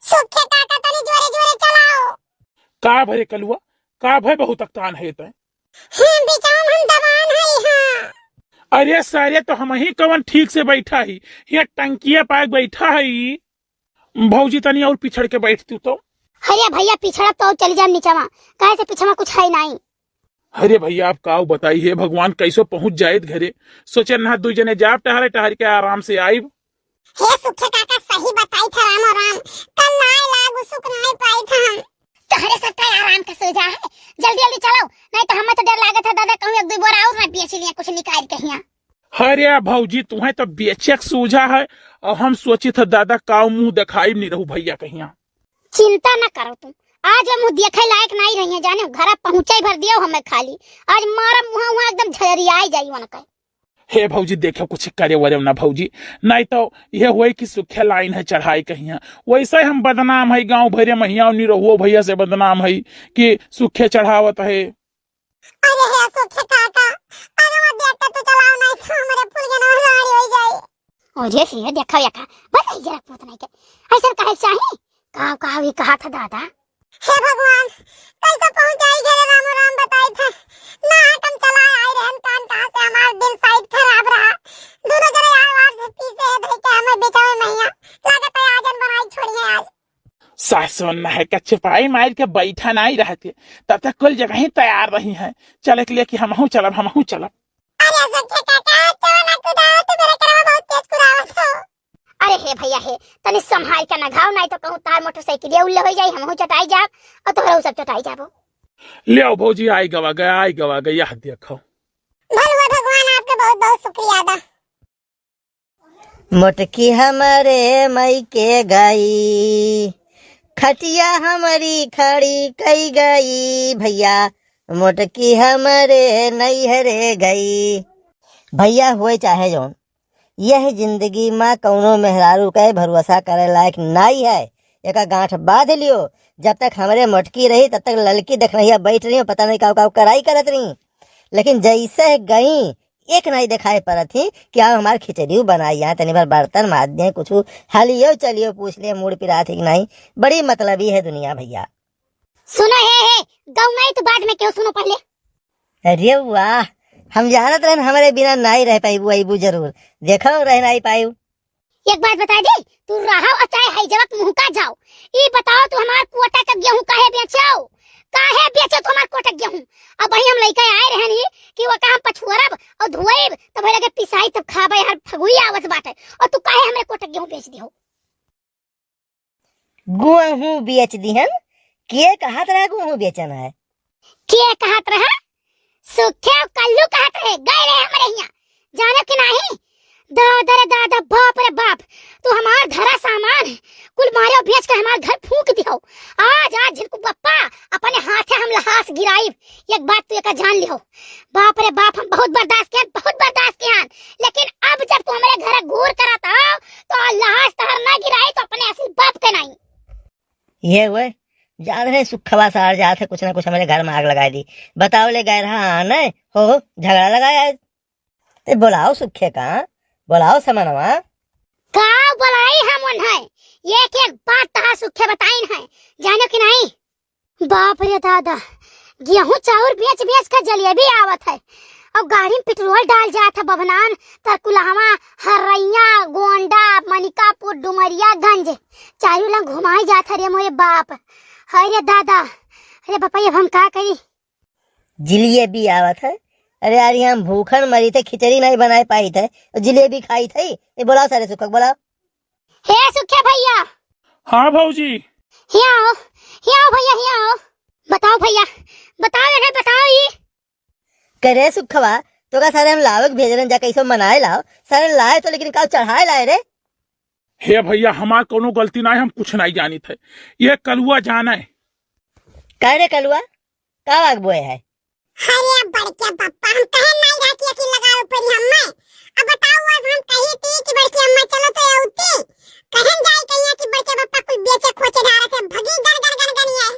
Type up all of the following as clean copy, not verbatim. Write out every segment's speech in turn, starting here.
सुखे काका तनी जोरे जोरे चलाओ। का भरे कलुआ, का भय बहुत तकतान है तय। हम बिचाम हम दबान है हां। अरे सारे तो हम ही कवन ठीक से बैठा ही, यहाँ टंकिया पाए बैठा है। भौजी तनी और पिछड़ के बैठ तू तो। अरे भैया पिछड़ा तो चली जा नीचा में, काहे से पीछे में कुछ है नहीं। अरे भैया आप का बताई है भगवान कैसो पहुंच जाए घरे। सोचे ना दू जने जाप टहरे टहर के आराम से आईब। हे सुखे काका सही बताई था राम राम, कल नाय लागू सुख नहीं पाई था हम। तहरे सकता है आराम का सोजा है, जल्दी जल्दी चलो नहीं तो हमें तो डर लागत है दादा कहूं एक दो बार और ना बेच लिया कुछ निकाल के हिया। अरे भौजी तुम्हें तो बेचक सूझा है और हम सोची था दादा का मुंह दिखाई नहीं रहू भैया कहिया। चिंता न करो तुम, आज हम मुंह देखे लायक नहीं रही है जाने, घर पहुंचे भर दियो हमें खाली, आज मारा मुंह वहां एकदम झरियाई जाई वन के। हे भौजी देखो कुछ करे वरे ना भौजी, नहीं तो यह हुए कि सुखे लाइन है चढ़ाई कहिया। वैसे हम बदनाम है गांव भरे महिया नहीं रहो भैया से बदनाम है कि सुखे चढ़ावत है। अरे हे सुखे काका, अरे वो देखते तो चलाओ नहीं तो हमारे फूल के नाम लाड़ी हो जाए। ओ जे से देखो या का बस जरा पूत नहीं के ऐसा काहे चाहिए का भी कहा था दादा। हे भगवान कैसे पहुंचाई गए राम राम बताई था ना, हम चला आए रहन कान कहां से हमारा दिल साइड खराब रहा। दोनों जने आवाज से पीछे है भाई के हमें बेचावे मैया लागत है आजन बनाई छोड़िए आज। सासो न है का छिपाई मार के बैठा नहीं रहते, तब तक कुल जगह ही तैयार रही है चले के लिए कि हम चलब हम चलब। अरे सच्चे काका चला कुदा तो मेरे करवा बहुत तेज कुदावत हो। अरे हे भैया हे तनी संभाल के ना घाव नहीं तो कहूं तार मोटरसाइकिल उल्ले हो जाई हमहु चटाई जाब और तोहरा सब चटाई जाबो। ले आओ भौजी आई गवा गया यह देखो। भगवान भगवान आपका बहुत बहुत शुक्रिया दा। मोटकी हमारे मई के गई, खटिया हमारी खड़ी कई गई, भैया मोटकी हमारे नैहरे गई। भैया हुए चाहे जौन, यह जिंदगी में कौनो मेहरारू के भरोसा करे लायक नहीं है। एक गांठ बांध लियो, जब तक हमारे मोटकी रही तब तक लड़की देख रही बैठ रही पता नहीं काव कराई करत रही, लेकिन जैसे गई एक नहीं दिखाई पड़त थी कि आप हमारे खिचड़ी बनाई यहाँ तनी भर बर्तन मार दिए कुछ हालियो चलियो पूछ लिए मूड पिरा थी कि नहीं। बड़ी मतलबी है दुनिया भैया। सुनो हे गौ नहीं तो बाद में क्यों सुनो पहले। अरे वाह हम जानत रहन हमारे बिना नहीं रह पाई अबू जरूर देखो रह नहीं पाई। एक बात बता दी तू रहा और चाहे हई जगह मुंह का जाओ, ये बताओ तू हमार कोटा का गेहूं काहे बेचो, काहे बेचो तू हमार कोटा गेहूं। अब भाई हम लइका आए रहनी कि वो काम पछुरब और धुएब तो भई लगे पिसाई तब खाबे यार फगुई आवत बाटे और तू काहे हमरे कोटा गेहूं बेच दियो। गेहूं बेच दिहन के कहा तरह गेहूं बेचना है, के कहत रहा सुखे कल्लू कहत रहे गए रहे हमरे यहाँ जाने कि नहीं। दादा रे दादा बाप रे बाप तू हमार धरा सामान कुल मारे बेच के हमार घर फूंक दियो। आज आज झिलकू पप्पा अपने हाथे हम लहास गिराई। एक बात तू एक जान लियो बाप रे बाप हम बहुत बर्दाश्त किया, लेकिन अब जब तू हमारे घर घूर करत आओ तो लहास तहर ना गिराई तो अपने असली बाप के नहीं। ये हुए जान रहे सुखवा सार जात है कुछ ना कुछ हमारे घर में आग लगा दी। बताओ ले गए रहा आने हो झगड़ा लगाया तो बुलाओ सुखे का बोलाओ समनवा का बोलाई हम है एक एक बात तहा सुखे बताइन है जानो कि नहीं। बाप रे दादा गेहूं चाउर बेच बेच कर जलेबी आवत है और गाड़ी में पेट्रोल डाल जात है बभनान तरकुलहवा हरैया गोंडा मनिकापुर डुमरिया गंज चारों लंग घुमाई जात है रे मोरे बाप। हाय रे दादा अरे बापा ये हम का करी। जिलेबी आवत है। अरे यार हम भूखन मरी थे खिचड़ी नहीं बनाए पाई थे जिलेबी खाई थी। ये बोलाओ सारे सुखक बोलाओ। हे सुखे भैया। हाँ भौजी यहाँ आओ भैया यहाँ आओ। बताओ भैया बताओ ये करे सुखवा तो का सारे हम लावक भेज रहे जा कैसे मनाए लाओ सारे लाए तो लेकिन का चढ़ाए लाए रे। हे भैया हमार कोनो गलती नहीं, हम कुछ नहीं जानी थे, ये कलुआ जाना है। का रे कलुआ का आग बोए है। अरे बड़के पप्पा हम कहे नहीं जाती कि लगाओ ऊपर हम्मे। अब बताओ आज हम कही थी कि बड़की अम्मा चलो तो आउती कहन जाए कहिया कि बड़के पप्पा कुछ बेचे खोचे धारा से भगी गन है।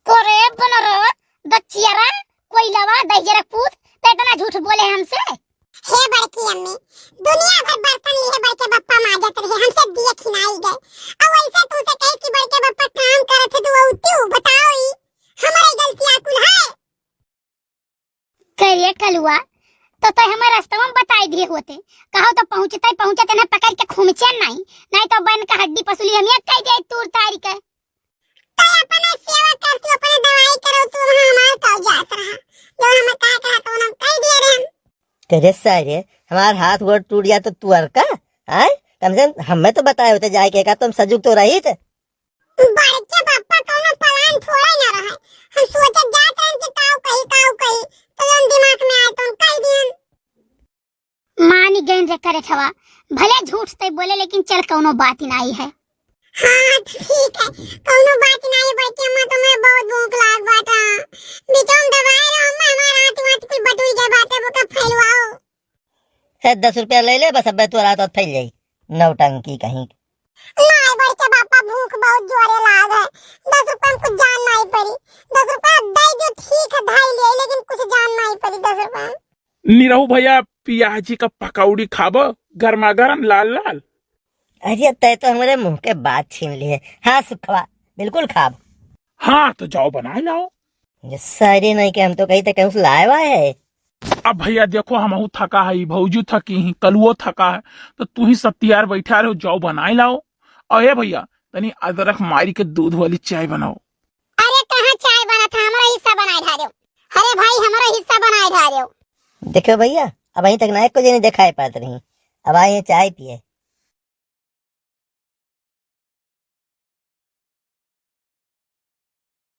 कोरे बनरो दचियरा कोई लवा दहिजरा पूत ते इतना झूठ बोले हमसे। हे बड़की अम्मी दुनिया भर बर्तन लिए बड़के पप्पा माजत रहे हमसे दिए खिनाई गए। अब वैसे तू से कहे कि कलुआ तो हमारे रास्ता में बताई दिए होते। कहो तो पहुंचते ना पकड़ के खूमचे नहीं तो बन का हड्डी पसुली हम एक कह दे तूर तारी के। तो अपने सेवा करती अपने दवाई करो तू हमार कहो जात रहा जो हम का कहा तो हम कह दिए रे। करे सारे हमार हाथ गोड़ टूट गया तो तू का आए कम से कम हमें तो बताए होते जाए के का तुम सजुग तो रही थे। बड़के पापा कोनो प्लान थोड़ा ना रहा। हम सोचे जात रहे कि काऊ कही तो हम दिमाग में आए तो हम कह दिए। मानी गैन रे करे छवा भले झूठ से बोले लेकिन चल कोनो बात ही नहीं है। हाँ ठीक है कोनो बात नहीं बच्चे अम्मा तो मैं बहुत भूख लाग बाटा बिचौम दवाई रो अम्मा हमारा हाथ कुछ बटुई जा बाटे वो का फैलवाओ। है 10 रुपया ले ले बस अब तो रात और फैल जाई नौटंकी कहीं। नहीं बड़के पापा भूख बहुत जोरे लाग है 10 रुपया में कुछ जान नहीं पड़ी 10 रुपया दे दो ठीक है ढाई ले लेकिन कुछ जान नहीं पड़ी 10 रुपया। निरहु भैया पियाजी का पकौड़ी खाबो गर्मा गर्म लाल लाल। अरे तय तो हमारे मुंह के बात छीन लिए। हाँ सुखवा बिल्कुल खाब। हाँ तो जाओ बना लाओ। ये सारे नहीं के हम तो कहीं तक कहीं लाए हुआ है। अब भैया देखो हम थका है भौजू थकी ही कलुओ थका है तो तू ही सब तैयार बैठा रहो जाओ बनाए लाओ। और ये भैया तनी अदरक मारी के दूध वाली चाय बनाओ। अरे कहाँ चाय बना था हमारा हिस्सा बनाए ढा दो। अरे भाई हमारा हिस्सा बनाए ढा दो। देखो भैया अब अहीं तक नायक को नहीं दिखाई पाते नहीं अब आए चाय पिए।